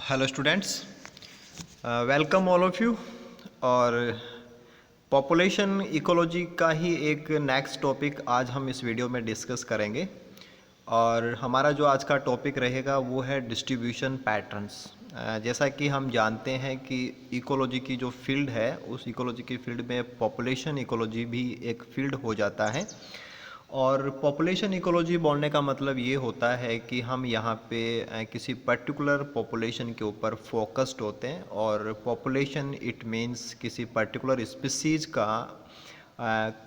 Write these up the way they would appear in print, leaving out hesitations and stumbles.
Hello students, welcome all of you. और population ecology का ही एक नेक्स्ट टॉपिक आज हम इस वीडियो में डिस्कस करेंगे। और हमारा जो आज का टॉपिक रहेगा वो है डिस्ट्रीब्यूशन पैटर्न्स। जैसा कि हम जानते हैं कि इकोलॉजी की जो फील्ड है उस इकोलॉजी की फील्ड में पॉपुलेशन इकोलॉजी भी एक फील्ड हो जाता है। और पॉपुलेशन इकोलॉजी बोलने का मतलब ये होता है कि हम यहाँ पे किसी पर्टिकुलर पॉपुलेशन के ऊपर फोकस्ड होते हैं। और पॉपुलेशन इट मीन्स किसी पर्टिकुलर स्पीसीज का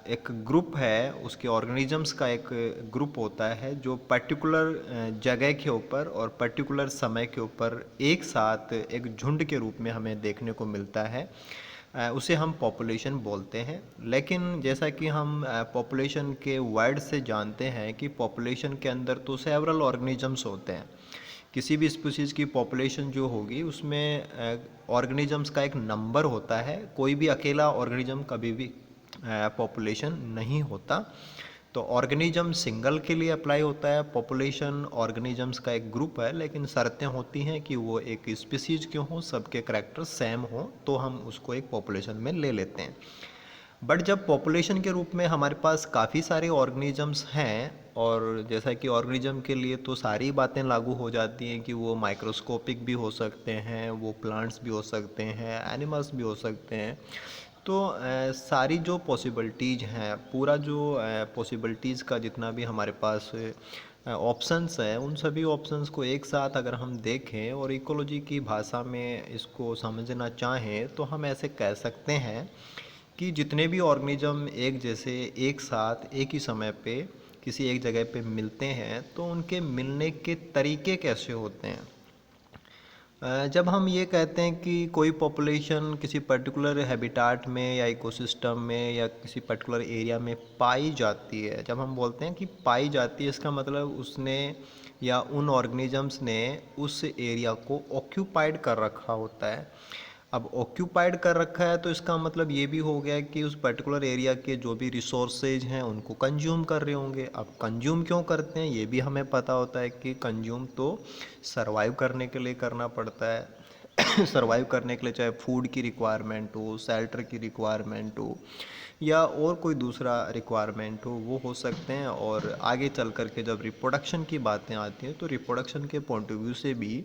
एक ग्रुप है, उसके ऑर्गेनिजम्स का एक ग्रुप होता है जो पर्टिकुलर जगह के ऊपर और पर्टिकुलर समय के ऊपर एक साथ एक झुंड के रूप में हमें देखने को मिलता है। उसे हम पॉपुलेशन बोलते हैं। लेकिन जैसा कि हम पॉपुलेशन के वर्ड से जानते हैं कि पॉपुलेशन के अंदर तो सेवरल ऑर्गेनिजम्स होते हैं। किसी भी स्पीसीज़ की पॉपुलेशन जो होगी उसमें ऑर्गेनिजम्स का एक नंबर होता है। कोई भी अकेला ऑर्गेनिज्म कभी भी पॉपुलेशन नहीं होता। तो ऑर्गेनिज्म सिंगल के लिए अप्लाई होता है। पॉपुलेशन ऑर्गेनिजम्स का एक ग्रुप है, लेकिन शर्तें होती हैं कि वो एक स्पीसीज के हों, सबके करैक्टर सेम हों, तो हम उसको एक पॉपुलेशन में ले लेते हैं। बट जब पॉपुलेशन के रूप में हमारे पास काफ़ी सारे ऑर्गेनिजम्स हैं, और जैसा कि ऑर्गेनिज्म के लिए तो सारी बातें लागू हो जाती हैं कि वो माइक्रोस्कोपिक भी हो सकते हैं, वो प्लांट्स भी हो सकते हैं, एनिमल्स भी हो सकते हैं। तो सारी जो पॉसिबिलिटीज़ हैं, पूरा जो पॉसिबिलिटीज़ का जितना भी हमारे पास ऑप्शंस है, उन सभी ऑप्शंस को एक साथ अगर हम देखें और इकोलॉजी की भाषा में इसको समझना चाहें तो हम ऐसे कह सकते हैं कि जितने भी ऑर्गेनिज्म एक जैसे एक साथ एक ही समय पे किसी एक जगह पे मिलते हैं तो उनके मिलने के तरीके कैसे होते हैं। जब हम ये कहते हैं कि कोई पॉपुलेशन किसी पर्टिकुलर हैबिटाट में या इकोसिस्टम में या किसी पर्टिकुलर एरिया में पाई जाती है, जब हम बोलते हैं कि पाई जाती है, इसका मतलब उसने या उन ऑर्गेनिजम्स ने उस एरिया को ऑक्यूपाइड कर रखा होता है। अब ऑक्यूपाइड कर रखा है तो इसका मतलब ये भी हो गया कि उस पर्टिकुलर एरिया के जो भी रिसोर्सेज हैं उनको कंज्यूम कर रहे होंगे। अब कंज्यूम क्यों करते हैं ये भी हमें पता होता है कि कंज्यूम तो सरवाइव करने के लिए करना पड़ता है। सरवाइव करने के लिए चाहे फूड की रिक्वायरमेंट हो, शेल्टर की रिक्वायरमेंट हो या और कोई दूसरा रिक्वायरमेंट हो, वो हो सकते हैं। और आगे चल कर के जब रिप्रोडक्शन की बातें आती हैं तो रिप्रोडक्शन के पॉइंट ऑफ व्यू से भी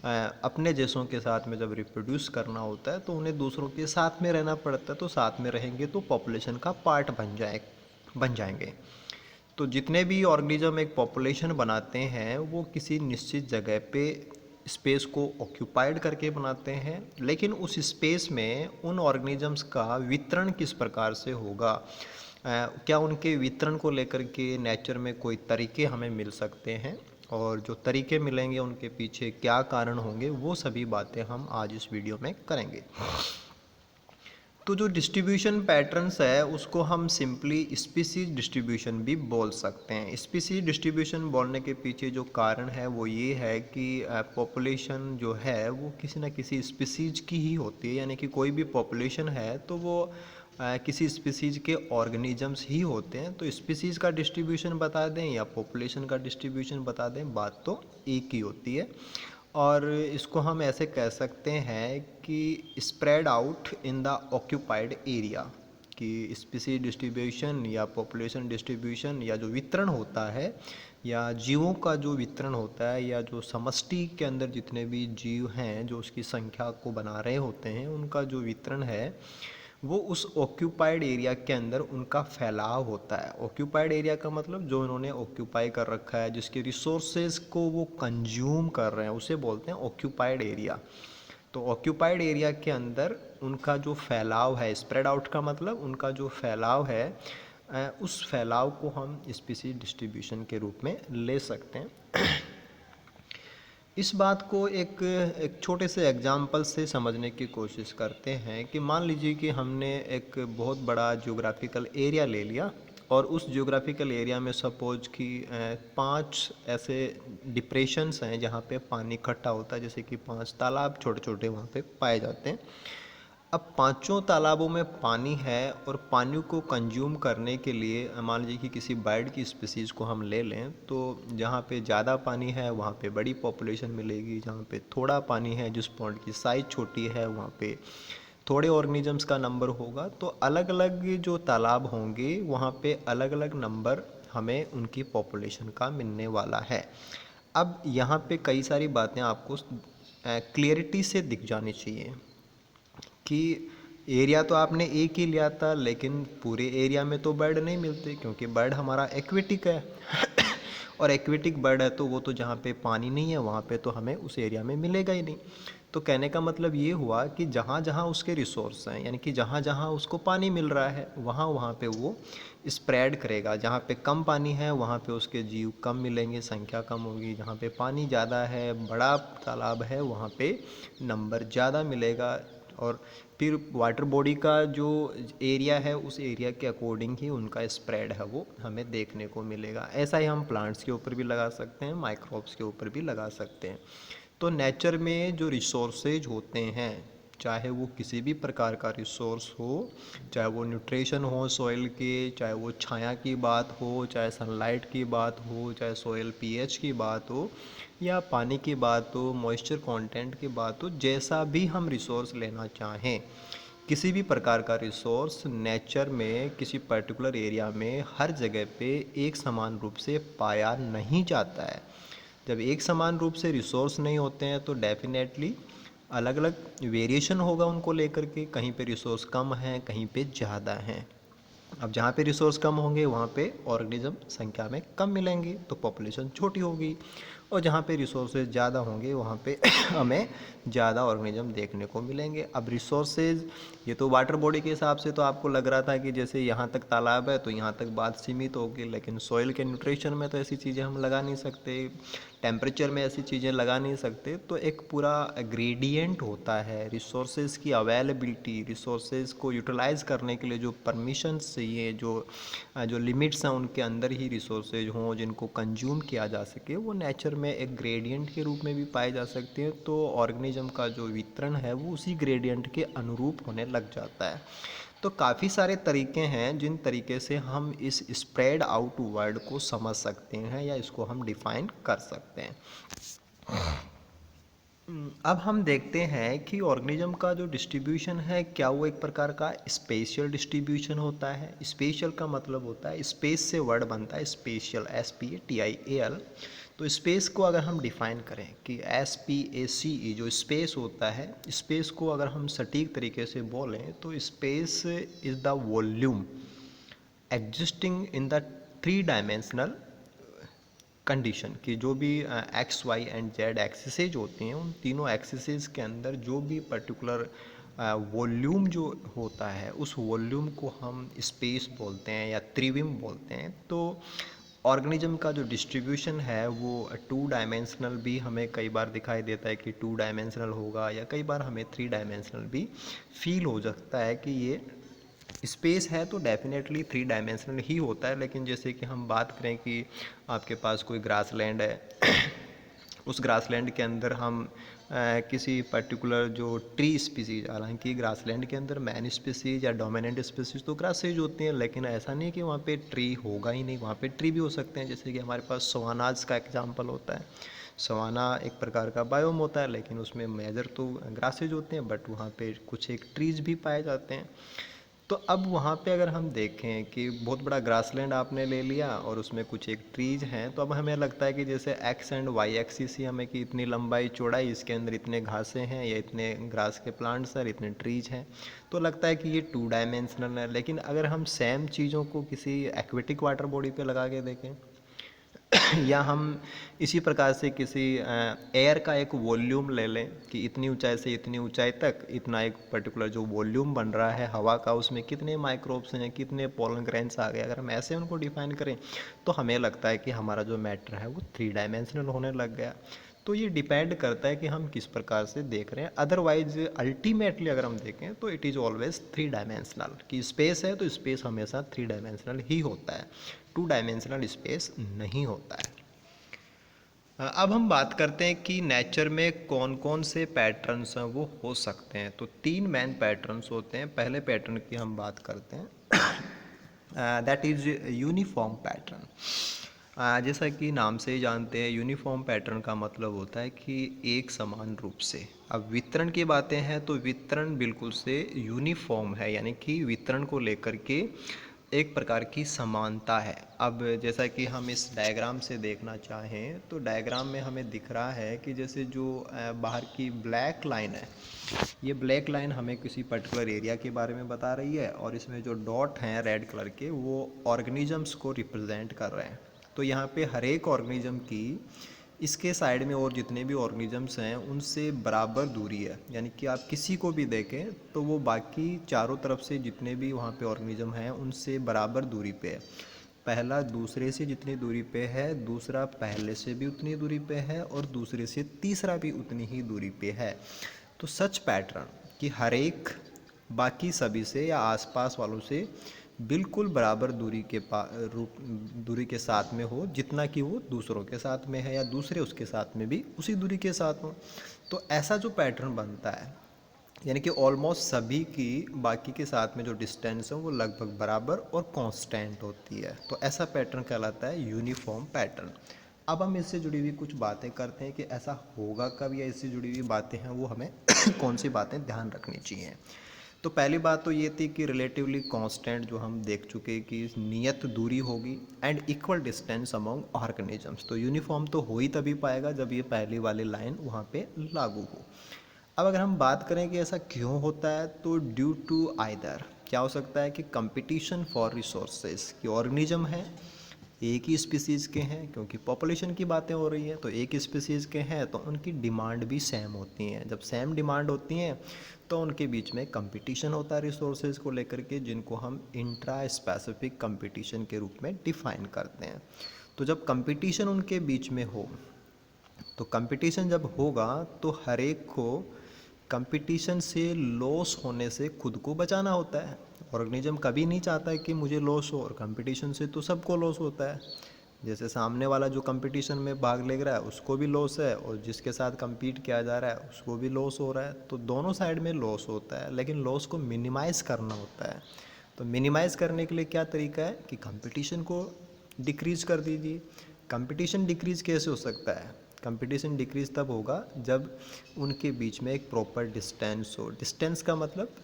अपने जैसों के साथ में जब रिप्रोड्यूस करना होता है तो उन्हें दूसरों के साथ में रहना पड़ता है। तो साथ में रहेंगे तो पॉपुलेशन का पार्ट बन जाएंगे। तो जितने भी ऑर्गेनिज्म एक पॉपुलेशन बनाते हैं वो किसी निश्चित जगह पे स्पेस को ऑक्यूपाइड करके बनाते हैं। लेकिन उस स्पेस में उन ऑर्गेनिजम्स का वितरण किस प्रकार से होगा, क्या उनके वितरण को लेकर के नेचर में कोई तरीके हमें मिल सकते हैं, और जो तरीके मिलेंगे उनके पीछे क्या कारण होंगे, वो सभी बातें हम आज इस वीडियो में करेंगे। तो जो डिस्ट्रीब्यूशन पैटर्न्स है उसको हम सिंपली स्पीसीज डिस्ट्रीब्यूशन भी बोल सकते हैं। स्पीसीज डिस्ट्रीब्यूशन बोलने के पीछे जो कारण है वो ये है कि पॉपुलेशन जो है वो किसी न किसी स्पीसीज की ही होती है। यानी कि कोई भी पॉपुलेशन है तो वो किसी स्पीसीज के ऑर्गेनिजम्स ही होते हैं। तो स्पीसीज का डिस्ट्रीब्यूशन बता दें या पॉपुलेशन का डिस्ट्रीब्यूशन बता दें, बात तो एक ही होती है। और इसको हम ऐसे कह सकते हैं कि spread out in the occupied area, कि स्पीसीज डिस्ट्रीब्यूशन या पॉपुलेशन डिस्ट्रीब्यूशन या जो वितरण होता है या जीवों का जो वितरण होता है या जो समष्टि के अंदर जितने भी जीव हैं जो उसकी संख्या को बना रहे होते हैं उनका जो वितरण है वो उस ऑक्यूपाइड एरिया के अंदर उनका फैलाव होता है। ऑक्यूपाइड एरिया का मतलब जो इन्होंने ऑक्यूपाई कर रखा है, जिसके रिसोर्सेज को वो कंज्यूम कर रहे हैं, उसे बोलते हैं ऑक्यूपाइड एरिया। तो ऑक्यूपाइड एरिया के अंदर उनका जो फैलाव है, स्प्रेड आउट का मतलब उनका जो फैलाव है, उस फैलाव को हम स्पीसीज डिस्ट्रीब्यूशन के रूप में ले सकते हैं। इस बात को एक छोटे से एग्जाम्पल से समझने की कोशिश करते हैं कि मान लीजिए कि हमने एक बहुत बड़ा जियोग्राफिकल एरिया ले लिया और उस जियोग्राफिकल एरिया में सपोज कि 5 ऐसे डिप्रेशंस हैं जहाँ पे पानी इकट्ठा होता है, जैसे कि 5 तालाब छोटे छोटे वहाँ पे पाए जाते हैं। अब पांचों तालाबों में पानी है और पानी को कंज्यूम करने के लिए मान लीजिए कि किसी बर्ड की स्पीसीज़ को हम ले लें, तो जहाँ पे ज़्यादा पानी है वहाँ पे बड़ी पॉपुलेशन मिलेगी, जहाँ पे थोड़ा पानी है जिस पॉन्ड की साइज़ छोटी है वहाँ पे थोड़े ऑर्गेनिजम्स का नंबर होगा। तो अलग अलग जो तालाब होंगे वहाँ पे अलग अलग नंबर हमें उनकी पॉपुलेशन का मिलने वाला है। अब यहाँ पे कई सारी बातें आपको क्लियरिटी से दिख जानी चाहिए कि एरिया तो आपने एक ही लिया था, लेकिन पूरे एरिया में तो बर्ड नहीं मिलते, क्योंकि बर्ड हमारा एक्वेटिक है और एक्वेटिक बर्ड है तो वो तो जहाँ पे पानी नहीं है वहाँ पे तो हमें उस एरिया में मिलेगा ही नहीं। तो कहने का मतलब ये हुआ कि जहाँ जहाँ उसके रिसोर्स हैं, यानी कि जहाँ जहाँ उसको पानी मिल रहा है वहाँ वहाँ पे वो स्प्रेड करेगा। जहाँ पे कम पानी है वहाँ पे उसके जीव कम मिलेंगे, संख्या कम होगी। जहाँ पे पानी ज़्यादा है, बड़ा तालाब है, वहाँ पे नंबर ज़्यादा मिलेगा। और फिर वाटर बॉडी का जो एरिया है उस एरिया के अकॉर्डिंग ही उनका स्प्रेड है वो हमें देखने को मिलेगा। ऐसा ही हम प्लांट्स के ऊपर भी लगा सकते हैं, माइक्रोब्स के ऊपर भी लगा सकते हैं। तो नेचर में जो रिसोर्सेज होते हैं, चाहे वो किसी भी प्रकार का रिसोर्स हो, चाहे वो न्यूट्रिशन हो सॉइल के, चाहे वो छाया की बात हो, चाहे सनलाइट की बात हो, चाहे सॉइल पीएच की बात हो, या पानी की बात हो, मॉइस्चर कंटेंट की बात हो, जैसा भी हम रिसोर्स लेना चाहें, किसी भी प्रकार का रिसोर्स नेचर में किसी पर्टिकुलर एरिया में हर जगह पे एक समान रूप से पाया नहीं जाता है। जब एक समान रूप से रिसोर्स नहीं होते हैं तो डेफिनेटली अलग अलग वेरिएशन होगा उनको लेकर के, कहीं पे रिसोर्स कम है, कहीं पे ज़्यादा है। अब जहाँ पे रिसोर्स कम होंगे वहाँ पे ऑर्गेनिज्म संख्या में कम मिलेंगे तो पॉपुलेशन छोटी होगी, और जहाँ पे रिसोर्सेज ज़्यादा होंगे वहाँ पे हमें ज़्यादा ऑर्गेनिज्म देखने को मिलेंगे। अब रिसोर्सेज ये तो वाटर बॉडी के हिसाब से तो आपको लग रहा था कि जैसे यहाँ तक तालाब है तो यहाँ तक बात सीमित होगी, लेकिन सॉइल के न्यूट्रिशन में तो ऐसी चीज़ें हम लगा नहीं सकते, टेम्परेचर में ऐसी चीज़ें लगा नहीं सकते। तो एक पूरा ग्रेडियंट होता है रिसोर्सेज की अवेलेबिलिटी, रिसोर्सेज को यूटिलाइज़ करने के लिए जो परमिशंस चाहिए, जो जो लिमिट्स हैं उनके अंदर ही रिसोर्सेज हों जिनको कंज्यूम किया जा सके, वो नेचर में एक ग्रेडियंट के रूप में भी पाए जा सकते हैं। तो ऑर्गेनिज्म का जो वितरण है वो उसी ग्रेडियंट के अनुरूप होने लग जाता है। तो काफ़ी सारे तरीके हैं जिन तरीके से हम इस स्प्रेड आउट वर्ड को समझ सकते हैं या इसको हम डिफाइन कर सकते हैं। अब हम देखते हैं कि ऑर्गेनिज्म का जो डिस्ट्रीब्यूशन है क्या वो एक प्रकार का स्पेशियल डिस्ट्रीब्यूशन होता है। स्पेशियल का मतलब होता है, स्पेस से वर्ड बनता है स्पेशियल, SPATIAL। तो स्पेस को अगर हम डिफाइन करें कि SPACE जो स्पेस होता है, स्पेस को अगर हम सटीक तरीके से बोलें तो space is the volume existing in the 3 dimensional condition कि जो भी एक्स वाई एंड जेड एक्सिसेज होती हैं उन तीनों एक्सिसेज के अंदर जो भी पर्टिकुलर वॉल्यूम जो होता है उस वॉल्यूम को हम स्पेस बोलते हैं या त्रिविम बोलते हैं। तो ऑर्गेनिज्म का जो डिस्ट्रीब्यूशन है वो 2 डायमेंशनल भी हमें कई बार दिखाई देता है कि 2 डायमेंशनल होगा, या कई बार हमें 3 डायमेंशनल भी फील हो सकता है कि ये स्पेस है। तो डेफिनेटली 3 डायमेंशनल ही होता है। लेकिन जैसे कि हम बात करें कि आपके पास कोई ग्रासलैंड है उस ग्रासलैंड के अंदर हम किसी पर्टिकुलर जो ट्री स्पीसीज, हालांकि ग्रासलैंड के अंदर मैन स्पीसीज या डोमिनेंट स्पीसीज तो ग्रासेज होती हैं, लेकिन ऐसा नहीं कि वहाँ पे ट्री होगा ही नहीं, वहाँ पे ट्री भी हो सकते हैं। जैसे कि हमारे पास सवानाज का एग्जांपल होता है। सवाना एक प्रकार का बायोम होता है लेकिन उसमें मेजर तो ग्रासेज होते हैं, बट वहाँ पे कुछ एक ट्रीज भी पाए जाते हैं। तो अब वहाँ पे अगर हम देखें कि बहुत बड़ा ग्रासलैंड आपने ले लिया और उसमें कुछ एक ट्रीज हैं, तो अब हमें लगता है कि जैसे एक्स एंड वाई एक्सिस ही हमें कि इतनी लंबाई चौड़ाई इसके अंदर इतने घासें हैं या इतने ग्रास के प्लांट्स हैं, इतने ट्रीज हैं, तो लगता है कि ये 2 डायमेंशनल है। लेकिन अगर हम सेम चीज़ों को किसी एक्वेटिक वाटर बॉडी पे लगा के देखें या हम इसी प्रकार से किसी एयर का एक वॉल्यूम ले लें कि इतनी ऊंचाई से इतनी ऊंचाई तक इतना एक पर्टिकुलर जो वॉल्यूम बन रहा है हवा का, उसमें कितने माइक्रोब्स हैं, कितने पोलन ग्रेन्स आ गए, अगर हम ऐसे उनको डिफाइन करें तो हमें लगता है कि हमारा जो मैटर है वो 3 डायमेंशनल होने लग गया। तो ये डिपेंड करता है कि हम किस प्रकार से देख रहे हैं। अदरवाइज अल्टीमेटली अगर हम देखें तो इट इज़ ऑलवेज 3 डायमेंशनल, कि स्पेस है तो स्पेस हमेशा 3 डायमेंशनल ही होता है, 2 डायमेंशनल स्पेस नहीं होता है। अब हम बात करते हैं कि नेचर में कौन कौन से पैटर्न्स हैं वो हो सकते हैं। तो तीन मेन पैटर्न्स होते हैं। पहले पैटर्न की हम बात करते हैं, दैट इज़ यूनिफॉर्म पैटर्न। जैसा कि नाम से ही जानते हैं, यूनिफॉर्म पैटर्न का मतलब होता है कि एक समान रूप से। अब वितरण की बातें हैं तो वितरण बिल्कुल से यूनिफॉर्म है, यानी कि वितरण को लेकर के एक प्रकार की समानता है। अब जैसा कि हम इस डायग्राम से देखना चाहें तो डायग्राम में हमें दिख रहा है कि जैसे जो बाहर की ब्लैक लाइन है, ये ब्लैक लाइन हमें किसी पर्टिकुलर एरिया के बारे में बता रही है, और इसमें जो डॉट हैं रेड कलर के वो ऑर्गेनिजम्स को रिप्रेजेंट कर रहे हैं। तो यहाँ पे हर एक ऑर्गेनिज्म की इसके साइड में और जितने भी ऑर्गेनिजम्स हैं उनसे बराबर दूरी है, यानी कि आप किसी को भी देखें तो वो बाकी चारों तरफ से जितने भी वहाँ पे ऑर्गेनिज्म हैं उनसे बराबर दूरी पे है। पहला दूसरे से जितनी दूरी पे है, दूसरा पहले से भी उतनी दूरी पे है, और दूसरे से तीसरा भी उतनी ही दूरी पे है। तो सच पैटर्न कि हर एक बाकी सभी से या आसपास वालों से बिल्कुल बराबर दूरी के साथ में हो, जितना कि वो दूसरों के साथ में है, या दूसरे उसके साथ में भी उसी दूरी के साथ हो। तो ऐसा जो पैटर्न बनता है, यानी कि ऑलमोस्ट सभी की बाकी के साथ में जो डिस्टेंस है वो लगभग बराबर और कांस्टेंट होती है, तो ऐसा पैटर्न कहलाता है यूनिफॉर्म पैटर्न। अब हम इससे जुड़ी हुई कुछ बातें करते हैं कि ऐसा होगा कब, या इससे जुड़ी हुई बातें हैं वो हमें कौन सी बातें ध्यान रखनी चाहिए। तो पहली बात तो ये थी कि रिलेटिवली कांस्टेंट, जो हम देख चुके कि नियत दूरी होगी, and equal distance among organisms. तो यूनिफॉर्म तो हो ही तभी पाएगा जब ये पहली वाली लाइन वहाँ पे लागू हो। अब अगर हम बात करें कि ऐसा क्यों होता है, तो ड्यू टू आइदर क्या हो सकता है कि कंपटीशन फॉर रिसोर्सेज, कि ऑर्गेनिज्म है एक ही स्पीसीज़ के हैं, क्योंकि पॉपुलेशन की बातें हो रही हैं तो एक स्पीसीज़ के हैं तो उनकी डिमांड भी सेम होती हैं। जब सेम डिमांड होती हैं तो उनके बीच में कंपटीशन होता है रिसोर्सेज को लेकर के, जिनको हम इंट्रा स्पेसिफिक कंपटीशन के रूप में डिफाइन करते हैं। तो जब कंपटीशन उनके बीच में हो, तो कंपटीशन जब होगा तो हर एक को कंपटीशन से लॉस होने से खुद को बचाना होता है। ऑर्गेनिज्म कभी नहीं चाहता है कि मुझे लॉस हो, और कंपटीशन से तो सबको लॉस होता है। जैसे सामने वाला जो कंपटीशन में भाग ले रहा है उसको भी लॉस है, और जिसके साथ compete किया जा रहा है उसको भी लॉस हो रहा है। तो दोनों साइड में लॉस होता है, लेकिन लॉस को मिनिमाइज़ करना होता है। तो मिनिमाइज़ करने के लिए क्या तरीका है कि कंपटीशन को डिक्रीज़ कर दीजिए। कंपटीशन डिक्रीज़ कैसे हो सकता है? कंपटीशन डिक्रीज़ तब होगा जब उनके बीच में एक प्रॉपर डिस्टेंस हो। डिस्टेंस का मतलब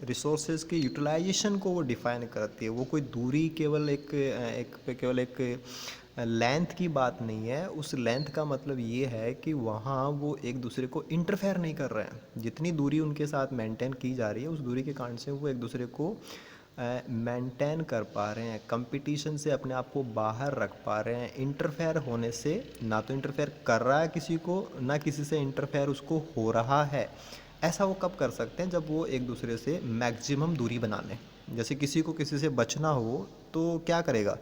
रिसोर्सेज के यूटिलाइजेशन को वो डिफ़ाइन करती है। वो कोई दूरी केवल एक लेंथ की बात नहीं है। उस लेंथ का मतलब ये है कि वहाँ वो एक दूसरे को इंटरफेयर नहीं कर रहे हैं। जितनी दूरी उनके साथ मेंटेन की जा रही है उस दूरी के कारण से वो एक दूसरे को मेंटेन कर पा रहे हैं, कंपटीशन से अपने आप को बाहर रख पा रहे हैं। इंटरफेयर होने से ना तो इंटरफेयर कर रहा है किसी को, ना किसी से इंटरफेयर उसको हो रहा है। ऐसा वो कब कर सकते हैं? जब वो एक दूसरे से मैक्सिमम दूरी बना लें। जैसे किसी को किसी से बचना हो तो क्या करेगा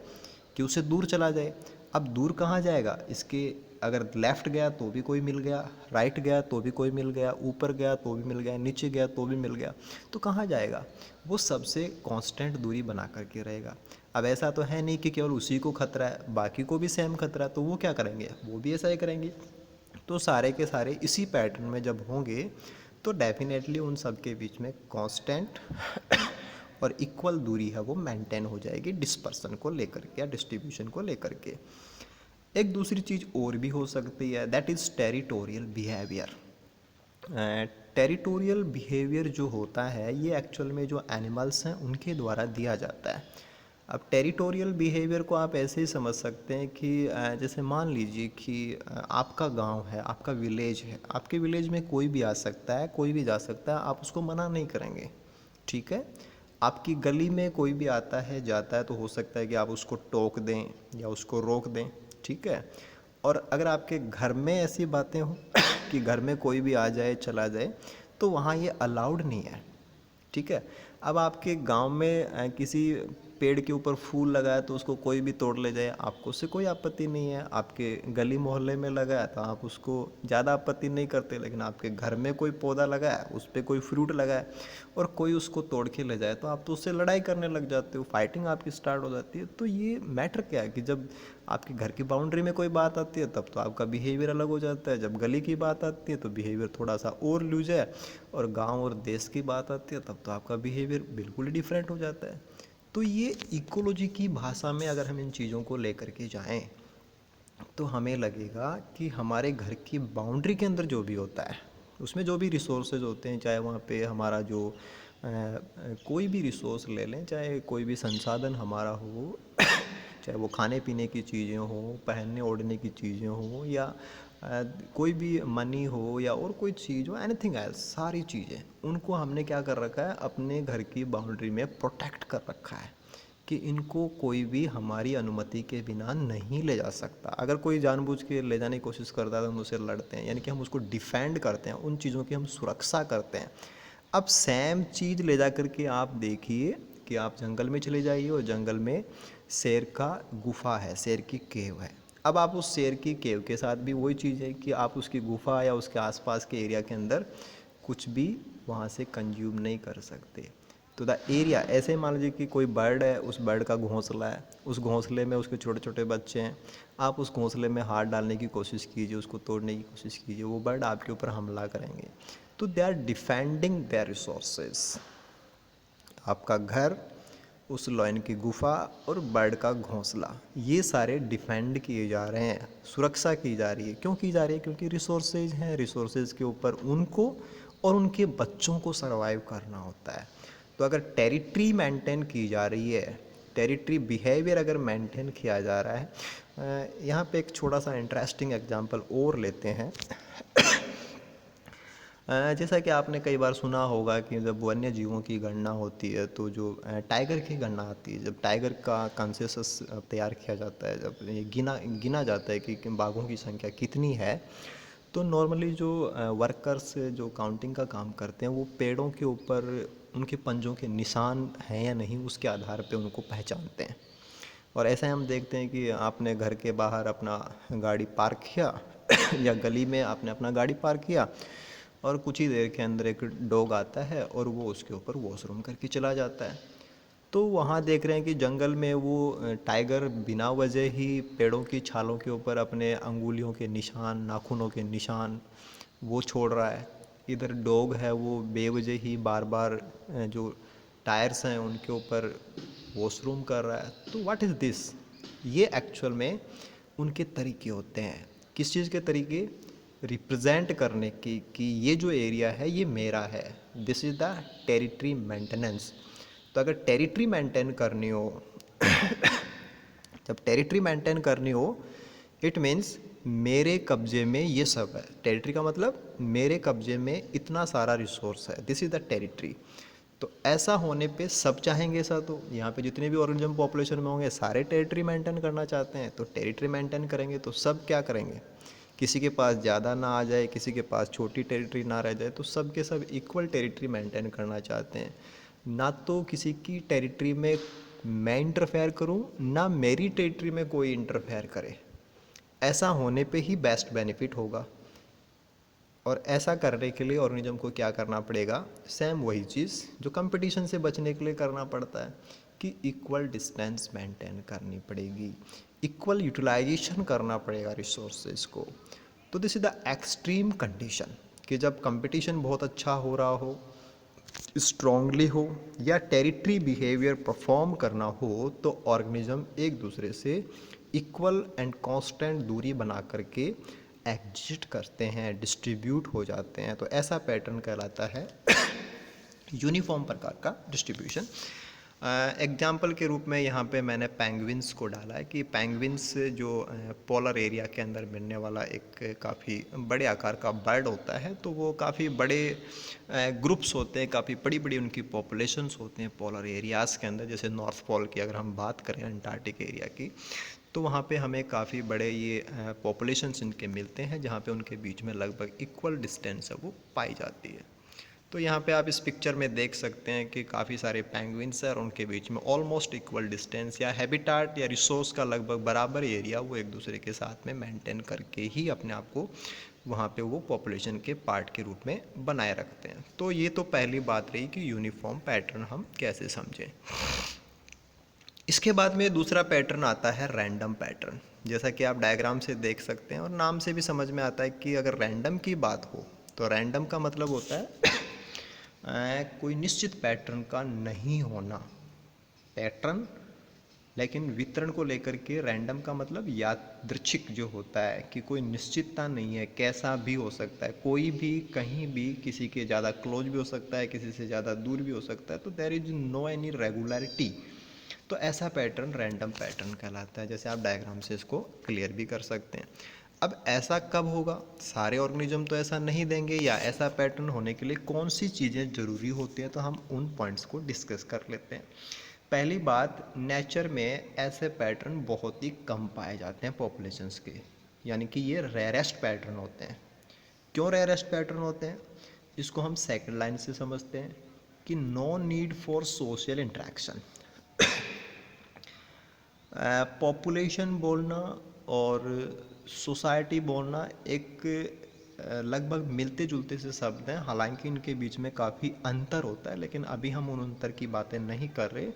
कि उससे दूर चला जाए। अब दूर कहाँ जाएगा? इसके अगर लेफ़्ट गया तो भी कोई मिल गया, राइट गया तो भी कोई मिल गया, ऊपर गया तो भी मिल गया, नीचे गया तो भी मिल गया। तो कहाँ जाएगा? वो सबसे कांस्टेंट दूरी बना करके रहेगा। अब ऐसा तो है नहीं कि केवल उसी को खतरा है, बाकी को भी सेम खतरा है, तो वो क्या करेंगे? वो भी ऐसा ही करेंगे। तो सारे के सारे इसी पैटर्न में जब होंगे तो डेफिनेटली उन सब के बीच में कांस्टेंट और इक्वल दूरी है वो मेंटेन हो जाएगी, डिस्पर्सन को लेकर के या डिस्ट्रीब्यूशन को लेकर के। एक दूसरी चीज़ और भी हो सकती है, that is territorial behaviour. Territorial behaviour जो होता है ये एक्चुअल में जो एनिमल्स हैं उनके द्वारा दिया जाता है। अब टेरिटोरियल बिहेवियर को आप ऐसे ही समझ सकते हैं कि जैसे मान लीजिए कि आपका गांव है, आपका विलेज है, आपके विलेज में कोई भी आ सकता है, कोई भी जा सकता है, आप उसको मना नहीं करेंगे, ठीक है। आपकी गली में कोई भी आता है जाता है तो हो सकता है कि आप उसको टोक दें या उसको रोक दें, ठीक है। और अगर आपके घर में ऐसी बातें हों कि घर में कोई भी आ जाए चला जाए तो वहाँ ये अलाउड नहीं है, ठीक है। अब आपके गांव में किसी पेड़ के ऊपर फूल लगा है तो उसको कोई भी तोड़ ले जाए, आपको उससे कोई आपत्ति नहीं है। आपके गली मोहल्ले में लगा है तो आप उसको ज़्यादा आपत्ति नहीं करते, लेकिन आपके घर में कोई पौधा लगा है, उस पर कोई फ्रूट लगा है और कोई उसको तोड़ के ले जाए तो आप तो उससे लड़ाई करने लग जाते हो, फाइटिंग आपकी स्टार्ट हो जाती है। तो ये मैटर क्या है कि जब आपके घर की बाउंड्री में कोई बात आती है तब तो आपका बिहेवियर अलग हो जाता है, जब गली की बात आती है तो बिहेवियर थोड़ा सा और लूज है, और गांव और देश की बात आती है तब तो आपका बिहेवियर बिल्कुल ही डिफरेंट हो जाता है। तो ये इकोलॉजी की भाषा में अगर हम इन चीज़ों को लेकर के जाएं तो हमें लगेगा कि हमारे घर की बाउंड्री के अंदर जो भी होता है उसमें जो भी रिसोर्सेज होते हैं, चाहे वहाँ पे हमारा जो कोई भी रिसोर्स ले लें, चाहे कोई भी संसाधन हमारा हो चाहे वो खाने पीने की चीज़ें हो, पहनने ओढ़ने की चीज़ें हो, या कोई भी मनी हो या और कोई चीज़ हो, एनीथिंग एल्स, सारी चीज़ें उनको हमने क्या कर रखा है, अपने घर की बाउंड्री में प्रोटेक्ट कर रखा है कि इनको कोई भी हमारी अनुमति के बिना नहीं ले जा सकता। अगर कोई जानबूझ के ले जाने की कोशिश करता है तो हम उससे लड़ते हैं, यानी कि हम उसको डिफेंड करते हैं, उन चीज़ों की हम सुरक्षा करते हैं। अब सेम चीज़ ले जा करके आप देखिए कि आप जंगल में चले जाइए और जंगल में शेर का गुफा है, शेर की केव है। अब आप उस शेर की केव के साथ भी वही चीज़ है कि आप उसकी गुफा या उसके आसपास के एरिया के अंदर कुछ भी वहाँ से कंज्यूम नहीं कर सकते। तो द एरिया, ऐसे मान लीजिए कि कोई बर्ड है, उस बर्ड का घोंसला है, उस घोंसले में उसके छोटे छोटे बच्चे हैं, आप उस घोंसले में हाथ डालने की कोशिश कीजिए, उसको तोड़ने की कोशिश कीजिए, वो बर्ड आपके ऊपर हमला करेंगे। तो they are defending their resources. आपका घर, उस लॉयन की गुफा और बर्ड का घोंसला, ये सारे डिफेंड किए जा रहे हैं, सुरक्षा की जा रही है। क्यों की जा रही है? क्योंकि रिसोर्सेज हैं, रिसोर्सेज के ऊपर उनको और उनके बच्चों को सरवाइव करना होता है। तो अगर टेरिटरी मेंटेन की जा रही है, टेरिटरी बिहेवियर अगर मेंटेन किया जा रहा है, यहाँ पे एक छोटा सा इंटरेस्टिंग एग्जांपल और लेते हैं। जैसा कि आपने कई बार सुना होगा कि जब वन्य जीवों की गणना होती है तो जो टाइगर की गणना आती है, जब टाइगर का कंसेंसस तैयार किया जाता है, जब ये गिना गिना जाता है कि बाघों की संख्या कितनी है, तो नॉर्मली जो वर्कर्स जो काउंटिंग का काम करते हैं वो पेड़ों के ऊपर उनके पंजों के निशान हैं या नहीं उसके आधार पे उनको पहचानते हैं। और ऐसा हम देखते हैं कि आपने घर के बाहर अपना गाड़ी पार्क किया या गली में आपने अपना गाड़ी पार्क किया और कुछ ही देर के अंदर एक डॉग आता है और वो उसके ऊपर वॉशरूम करके चला जाता है। तो वहाँ देख रहे हैं कि जंगल में वो टाइगर बिना वजह ही पेड़ों की छालों के ऊपर अपने अंगुलियों के निशान, नाखूनों के निशान वो छोड़ रहा है। इधर डॉग है वो बेवजह ही बार बार जो टायर्स हैं उनके ऊपर वॉशरूम कर रहा है। तो व्हाट इज़ दिस? ये एक्चुअल में उनके तरीके होते हैं। किस चीज़ के तरीके? रिप्रेजेंट करने की कि ये जो एरिया है ये मेरा है। This is the territory maintenance. तो अगर टेरिटरी मेंटेन करनी हो जब टेरिटरी मेंटेन करनी हो, इट मीन्स मेरे कब्जे में ये सब है। टेरिटरी का मतलब मेरे कब्जे में इतना सारा रिसोर्स है, दिस इज़ द टेरिटरी। तो ऐसा होने पे सब चाहेंगे ऐसा, तो यहाँ पे जितने भी ऑर्गेनिज्म पॉपुलेशन में होंगे सारे टेरिटरी मेंटेन करना चाहते हैं। तो टेरिटरी मेंटेन करेंगे तो सब क्या करेंगे, किसी के पास ज़्यादा ना आ जाए, किसी के पास छोटी टेरिटरी ना रह जाए, तो सब के सब इक्वल टेरिटरी मेंटेन करना चाहते हैं। ना तो किसी की टेरिटरी में मैं इंटरफेयर करूं, ना मेरी टेरिटरी में कोई इंटरफेयर करे। ऐसा होने पे ही बेस्ट बेनिफिट होगा। और ऐसा करने के लिए ऑर्गेनिज्म को क्या करना पड़ेगा? सेम वही चीज़ जो कंपटीशन से बचने के लिए करना पड़ता है कि इक्वल डिस्टेंस मेंटेन करनी पड़ेगी, इक्वल यूटिलाइजेशन करना पड़ेगा रिसोर्सेज को। तो this is the extreme condition कि जब कंपटीशन बहुत अच्छा हो रहा हो, स्ट्रांगली हो, या टेरिटरी बिहेवियर परफॉर्म करना हो, तो ऑर्गेनिज्म एक दूसरे से इक्वल एंड कांस्टेंट दूरी बना करके एग्जिस्ट करते हैं, डिस्ट्रीब्यूट हो जाते हैं। तो ऐसा पैटर्न कहलाता है यूनिफॉर्म प्रकार का डिस्ट्रीब्यूशन। एग्जाम्पल के रूप में यहाँ पे मैंने पेंगुइन्स को डाला है कि पेंगुइन्स जो पोलर एरिया के अंदर मिलने वाला एक काफ़ी बड़े आकार का बर्ड होता है, तो वो काफ़ी बड़े ग्रुप्स होते हैं, काफ़ी बड़ी बड़ी उनकी पॉपुलेशंस होते हैं पोलर एरियाज़ के अंदर। जैसे नॉर्थ पोल की अगर हम बात करें, अंटार्कटिक एरिया की, तो वहाँ पे हमें काफ़ी बड़े ये पॉपुलेशंस इनके मिलते हैं, जहाँ पे उनके बीच में लगभग इक्वल डिस्टेंस है वो पाई जाती है। तो यहाँ पे आप इस पिक्चर में देख सकते हैं कि काफ़ी सारे पेंगुइन्स हैं और उनके बीच में ऑलमोस्ट इक्वल डिस्टेंस या हैबिटाट या रिसोर्स का लगभग बराबर एरिया वो एक दूसरे के साथ में मेंटेन करके ही अपने आप को वहाँ पे वो पॉपुलेशन के पार्ट के रूप में बनाए रखते हैं। तो ये तो पहली बात रही कि यूनिफॉर्म पैटर्न हम कैसे समझें। इसके बाद में दूसरा पैटर्न आता है रैंडम पैटर्न। जैसा कि आप डायग्राम से देख सकते हैं और नाम से भी समझ में आता है कि अगर रैंडम की बात हो तो रैंडम का मतलब होता है कोई निश्चित पैटर्न का नहीं होना। पैटर्न लेकिन वितरण को लेकर के रैंडम का मतलब यादृच्छिक जो होता है कि कोई निश्चितता नहीं है, कैसा भी हो सकता है, कोई भी कहीं भी किसी के ज़्यादा क्लोज भी हो सकता है, किसी से ज़्यादा दूर भी हो सकता है। तो there is no any regularity. तो ऐसा पैटर्न रैंडम पैटर्न कहलाता है। जैसे आप डायग्राम से इसको क्लियर भी कर सकते हैं। अब ऐसा कब होगा? सारे ऑर्गेनिज्म तो ऐसा नहीं देंगे, या ऐसा पैटर्न होने के लिए कौन सी चीज़ें ज़रूरी होती हैं, तो हम उन पॉइंट्स को डिस्कस कर लेते हैं। पहली बात, नेचर में ऐसे पैटर्न बहुत ही कम पाए जाते हैं पॉपुलेशंस के, यानी कि ये रेयरेस्ट पैटर्न होते हैं। क्यों रेयरेस्ट पैटर्न होते हैं? इसको हम सेकंड लाइन से समझते हैं कि no need for social interaction. Population बोलना और सोसाइटी बोलना एक लगभग मिलते जुलते से शब्द हैं, हालांकि इनके बीच में काफ़ी अंतर होता है, लेकिन अभी हम उन अंतर की बातें नहीं कर रहे।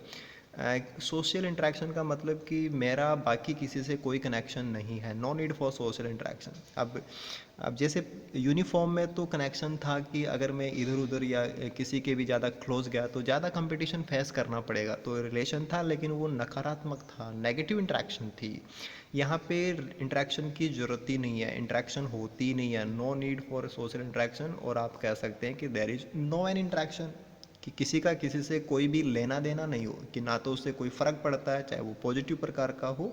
सोशल इंटरेक्शन का मतलब कि मेरा बाकी किसी से कोई कनेक्शन नहीं है, no need for social interaction. अब जैसे यूनिफॉर्म में तो कनेक्शन था कि अगर मैं इधर उधर या किसी के भी ज़्यादा क्लोज गया तो ज़्यादा कंपटीशन फेस करना पड़ेगा, तो रिलेशन था, लेकिन वो नकारात्मक था, नेगेटिव इंटरेक्शन थी। यहाँ पे इंटरेक्शन की ज़रूरत ही नहीं है, इंटरेक्शन होती ही नहीं है, no need for social interaction. और आप कह सकते हैं कि there is no an interaction, कि किसी का किसी से कोई भी लेना देना नहीं हो, कि ना तो उससे कोई फ़र्क पड़ता है, चाहे वो पॉजिटिव प्रकार का हो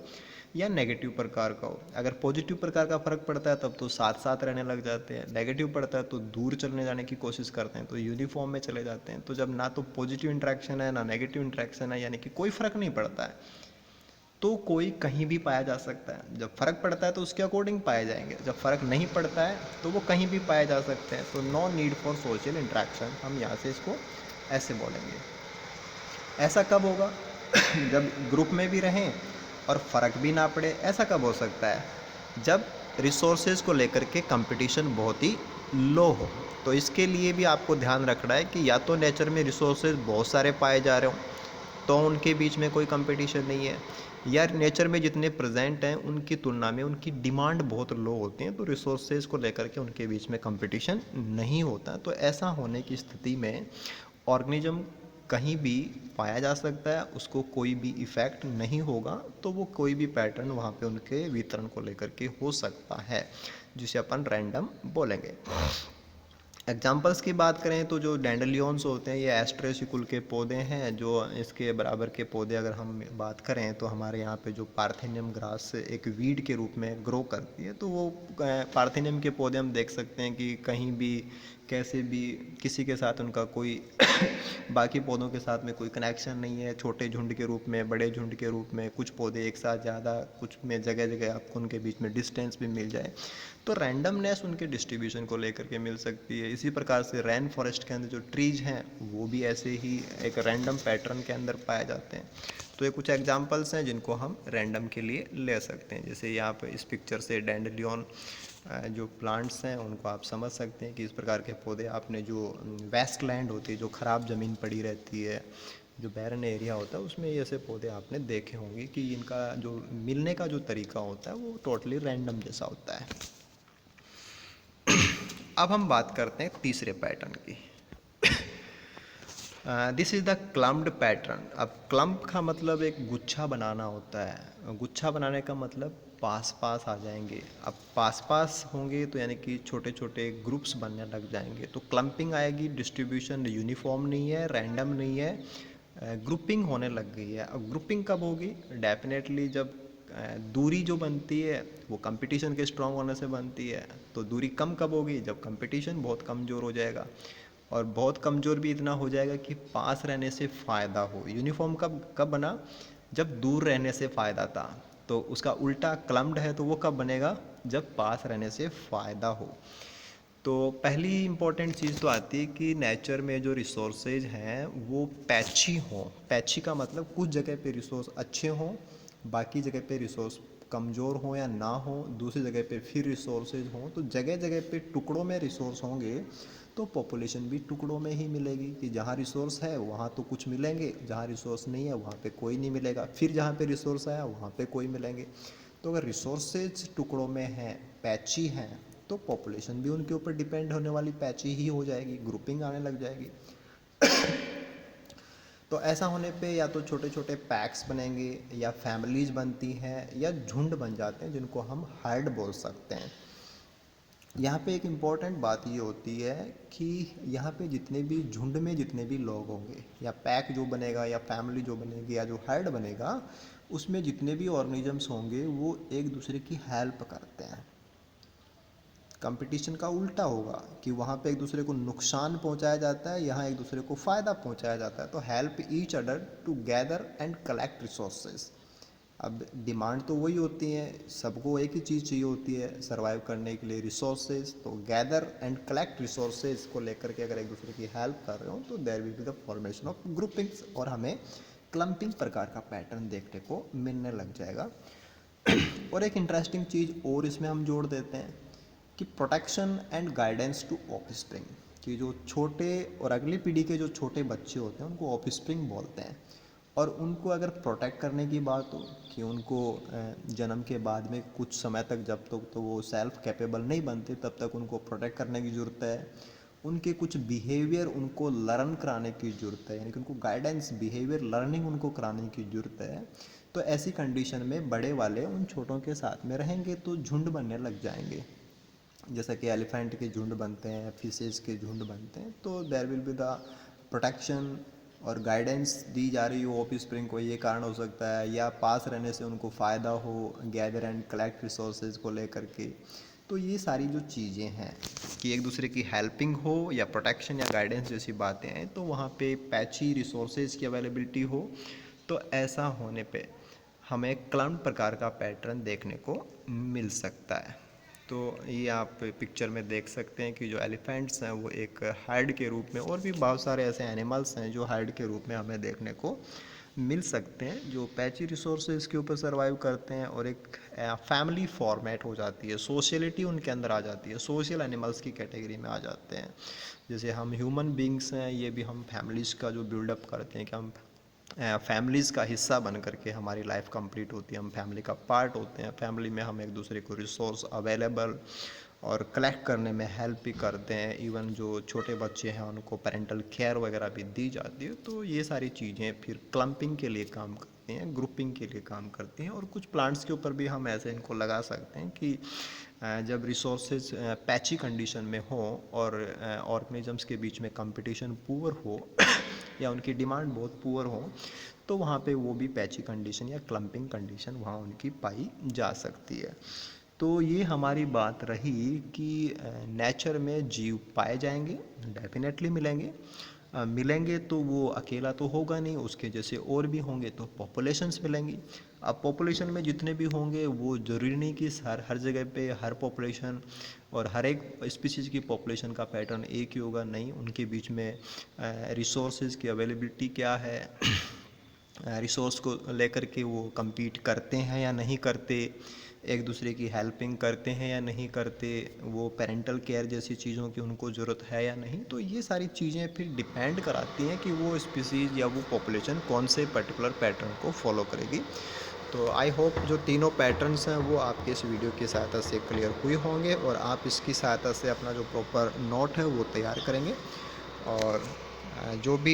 या नेगेटिव प्रकार का हो। अगर पॉजिटिव प्रकार का फ़र्क पड़ता है तब तो साथ साथ रहने लग जाते हैं, नेगेटिव पड़ता है तो दूर चलने जाने की कोशिश करते हैं, तो यूनिफॉर्म में चले जाते हैं। तो जब ना तो पॉजिटिव इंटरेक्शन है ना नेगेटिव इंटरेक्शन है, यानी कि कोई फ़र्क नहीं पड़ता है, तो कोई कहीं भी पाया जा सकता है। जब फ़र्क पड़ता है तो उसके अकॉर्डिंग पाए जाएंगे, जब फ़र्क नहीं पड़ता है तो वो कहीं भी पाए जा सकते हैं। तो no need for social interaction, हम यहाँ से इसको ऐसे बोलेंगे। ऐसा कब होगा? जब ग्रुप में भी रहें और फ़र्क भी ना पड़े। ऐसा कब हो सकता है? जब रिसोर्सेज को लेकर के कंपटीशन बहुत ही लो हो। तो इसके लिए भी आपको ध्यान रखना है कि या तो नेचर में रिसोर्सेज बहुत सारे पाए जा रहे हों तो उनके बीच में कोई कंपटीशन नहीं है, या नेचर में जितने प्रेजेंट हैं उनकी तुलना में उनकी डिमांड बहुत लो होती है, तो रिसोर्सेज को लेकर के उनके बीच में कंपटीशन नहीं होता। तो ऐसा होने की स्थिति में ऑर्गेनिज्म कहीं भी पाया जा सकता है, उसको कोई भी इफ़ेक्ट नहीं होगा, तो वो कोई भी पैटर्न वहाँ पे उनके वितरण को लेकर के हो सकता है, जिसे अपन रैंडम बोलेंगे। एग्जाम्पल्स की बात करें तो जो डैंडेलियंस होते हैं, ये एस्ट्रेसिकुल के पौधे हैं। जो इसके बराबर के पौधे अगर हम बात करें तो हमारे यहाँ पे जो पार्थेनियम ग्रास एक वीड के रूप में ग्रो करती है, तो वो पार्थेनियम के पौधे हम देख सकते हैं कि कहीं भी कैसे भी किसी के साथ उनका कोई बाकी पौधों के साथ में कोई कनेक्शन नहीं है। छोटे झुंड के रूप में, बड़े झुंड के रूप में, कुछ पौधे एक साथ ज़्यादा, कुछ में जगह जगह आपको उनके बीच में डिस्टेंस भी मिल जाए, तो रैंडमनेस उनके डिस्ट्रीब्यूशन को लेकर के मिल सकती है। इसी प्रकार से रेन फॉरेस्ट के अंदर जो ट्रीज हैं वो भी ऐसे ही एक रैंडम पैटर्न के अंदर पाए जाते हैं। तो ये कुछ एग्जांपल्स हैं जिनको हम रैंडम के लिए ले सकते हैं। जैसे यहाँ पर इस पिक्चर से डैंडेलियन जो प्लांट्स हैं उनको आप समझ सकते हैं कि इस प्रकार के पौधे आपने जो वेस्ट लैंड होती है, जो ख़राब ज़मीन पड़ी रहती है, जो बैरन एरिया होता है, उसमें ये ऐसे पौधे आपने देखे होंगे कि इनका जो मिलने का जो तरीका होता है वो टोटली रैंडम जैसा होता है। अब हम बात करते हैं तीसरे पैटर्न की। This is the clumped pattern. अब क्लम्प का मतलब एक गुच्छा बनाना होता है। गुच्छा बनाने का मतलब पास पास आ जाएंगे। अब पास पास होंगे तो यानी कि छोटे छोटे ग्रुप्स बनने लग जाएंगे, तो क्लम्पिंग आएगी। डिस्ट्रीब्यूशन यूनिफॉर्म नहीं है, रैंडम नहीं है, ग्रुपिंग होने लग गई है। अब ग्रुपिंग कब होगी? डेफिनेटली जब दूरी जो बनती है वो कंपटीशन के स्ट्रांग होने से बनती है। तो दूरी कम कब होगी? जब कंपटीशन बहुत कमज़ोर हो जाएगा, और बहुत कमज़ोर भी इतना हो जाएगा कि पास रहने से फ़ायदा हो। यूनिफॉर्म कब कब बना? जब दूर रहने से फ़ायदा था। तो उसका उल्टा क्लम्प्ड है, तो वो कब बनेगा? जब पास रहने से फ़ायदा हो। तो पहली इम्पॉर्टेंट चीज़ तो आती है कि नेचर में जो रिसोर्सेज हैं वो पैची हों। पैची का मतलब कुछ जगह पे रिसोर्स अच्छे हों, बाकी जगह पे रिसोर्स कमज़ोर हों या ना हो, दूसरी जगह पे फिर रिसोर्सेज हों। तो जगह जगह पे टुकड़ों में रिसोर्स होंगे तो पॉपुलेशन भी टुकड़ों में ही मिलेगी, कि जहाँ रिसोर्स है वहाँ तो कुछ मिलेंगे, जहाँ रिसोर्स नहीं है वहाँ पे कोई नहीं मिलेगा, फिर जहाँ पे रिसोर्स आया वहाँ पे कोई मिलेंगे। तो अगर रिसोर्सेज टुकड़ों में हैं, पैची हैं, तो पॉपुलेशन भी उनके ऊपर डिपेंड होने वाली पैची ही हो जाएगी, ग्रुपिंग आने लग जाएगी। तो ऐसा होने पे या तो छोटे छोटे पैक्स बनेंगे या फैमिलीज बनती हैं या झुंड बन जाते हैं, जिनको हम हर्ड बोल सकते हैं। यहाँ पे एक इम्पॉर्टेंट बात ये होती है कि यहाँ पे जितने भी झुंड में जितने भी लोग होंगे या पैक जो बनेगा या फैमिली जो बनेगी या जो हर्ड बनेगा, उसमें जितने भी ऑर्गेनिजम्स होंगे वो एक दूसरे की हेल्प करते हैं। कंपटीशन का उल्टा होगा कि वहाँ पे एक दूसरे को नुकसान पहुँचाया जाता है, यहाँ एक दूसरे को फ़ायदा पहुँचाया जाता है। तो help each other together and collect resources. अब डिमांड तो वही होती है, सबको एक ही चीज़ चाहिए होती है सर्वाइव करने के लिए, रिसोर्सेज। तो गैदर एंड कलेक्ट रिसोर्सेज को लेकर के अगर एक दूसरे की हेल्प कर रहे हो तो there will be the formation of groupings, और हमें क्लम्पिंग प्रकार का पैटर्न देखने को मिलने लग जाएगा। और एक इंटरेस्टिंग चीज़ और इसमें हम जोड़ देते हैं कि protection and guidance to offspring, कि जो छोटे और अगली पीढ़ी के जो छोटे बच्चे होते हैं उनको ऑफस्प्रिंग बोलते हैं। और उनको अगर प्रोटेक्ट करने की बात हो कि उनको जन्म के बाद में कुछ समय तक, जब तक तो वो सेल्फ कैपेबल नहीं बनते तब तक उनको प्रोटेक्ट करने की ज़रूरत है। उनके कुछ बिहेवियर उनको लर्न कराने की ज़रूरत है, यानी कि उनको गाइडेंस, बिहेवियर लर्निंग उनको कराने की ज़रूरत है। तो ऐसी कंडीशन में बड़े वाले उन छोटों के साथ में रहेंगे तो झुंड बनने लग जाएंगे, जैसा कि एलिफेंट के झुंड बनते हैं, फिशेस के झुंड बनते हैं। तो there will be the protection और गाइडेंस दी जा रही हो ऑफ स्प्रिंग को, ये कारण हो सकता है, या पास रहने से उनको फ़ायदा हो गैदर एंड कलेक्ट रिसोर्सेज को लेकर के। तो ये सारी जो चीज़ें हैं कि एक दूसरे की हेल्पिंग हो या प्रोटेक्शन या गाइडेंस जैसी बातें हैं, तो वहाँ पे पैची रिसोर्सेज की अवेलेबिलिटी हो, तो ऐसा होने पे हमें क्लम्प प्रकार का पैटर्न देखने को मिल सकता है। तो ये आप पिक्चर में देख सकते हैं कि जो एलिफेंट्स हैं वो एक हाइड के रूप में, और भी बहुत सारे ऐसे एनिमल्स हैं जो हाइड के रूप में हमें देखने को मिल सकते हैं, जो पैची रिसोर्सेज के ऊपर सर्वाइव करते हैं। और एक फैमिली फॉर्मेट हो जाती है, सोशलिटी उनके अंदर आ जाती है, सोशल एनिमल्स की कैटेगरी में आ जाते हैं। जैसे हम ह्यूमन बींग्स हैं, ये भी हम फैमिलीज़ का जो बिल्डअप करते हैं कि हम फैमिलीज़ का हिस्सा बन करके हमारी लाइफ कंप्लीट होती है, हम फैमिली का पार्ट होते हैं। फैमिली में हम एक दूसरे को रिसोर्स अवेलेबल और कलेक्ट करने में हेल्प भी करते हैं। इवन जो छोटे बच्चे हैं उनको पेरेंटल केयर वगैरह भी दी जाती है। तो ये सारी चीज़ें फिर क्लम्पिंग के लिए काम करती हैं, ग्रुपिंग के लिए काम करती हैं। और कुछ प्लांट्स के ऊपर भी हम ऐसे इनको लगा सकते हैं कि जब रिसोर्सेज पैची कंडीशन में हो और ऑर्गेनिजम्स के बीच में कंपटीशन पुअर हो या उनकी डिमांड बहुत पुअर हो, तो वहाँ पे वो भी पैची कंडीशन या क्लम्पिंग कंडीशन वहाँ उनकी पाई जा सकती है। तो ये हमारी बात रही कि नेचर में जीव पाए जाएंगे, डेफिनेटली मिलेंगे। मिलेंगे तो वो अकेला तो होगा नहीं, उसके जैसे और भी होंगे तो पॉपुलेशंस मिलेंगी। अब पॉपुलेशन में जितने भी होंगे वो ज़रूरी नहीं कि हर जगह पे हर पॉपुलेशन और हर एक स्पीशीज़ की पॉपुलेशन का पैटर्न एक ही होगा, नहीं। उनके बीच में रिसोर्सेज की अवेलेबिलिटी क्या है, रिसोर्स को लेकर के वो compete करते हैं या नहीं करते, एक दूसरे की हेल्पिंग करते हैं या नहीं करते, वो पेरेंटल केयर जैसी चीज़ों की उनको ज़रूरत है या नहीं। तो ये सारी चीज़ें फिर डिपेंड कराती हैं कि वो स्पीसीज़ या वो पॉपुलेशन कौन से पर्टिकुलर पैटर्न को फॉलो करेगी। तो आई होप जो तीनों पैटर्न्स हैं वो आपके इस वीडियो की सहायता से क्लियर हुए होंगे, और आप इसकी सहायता से अपना जो प्रॉपर नोट है वो तैयार करेंगे। और जो भी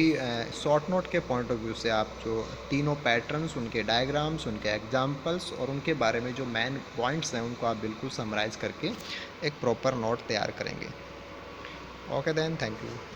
शॉर्ट नोट के पॉइंट ऑफ व्यू से आप जो तीनों पैटर्न्स, उनके डायग्राम्स, उनके एग्जांपल्स और उनके बारे में जो मेन पॉइंट्स हैं उनको आप बिल्कुल समराइज़ करके एक प्रॉपर नोट तैयार करेंगे। Okay then, thank you.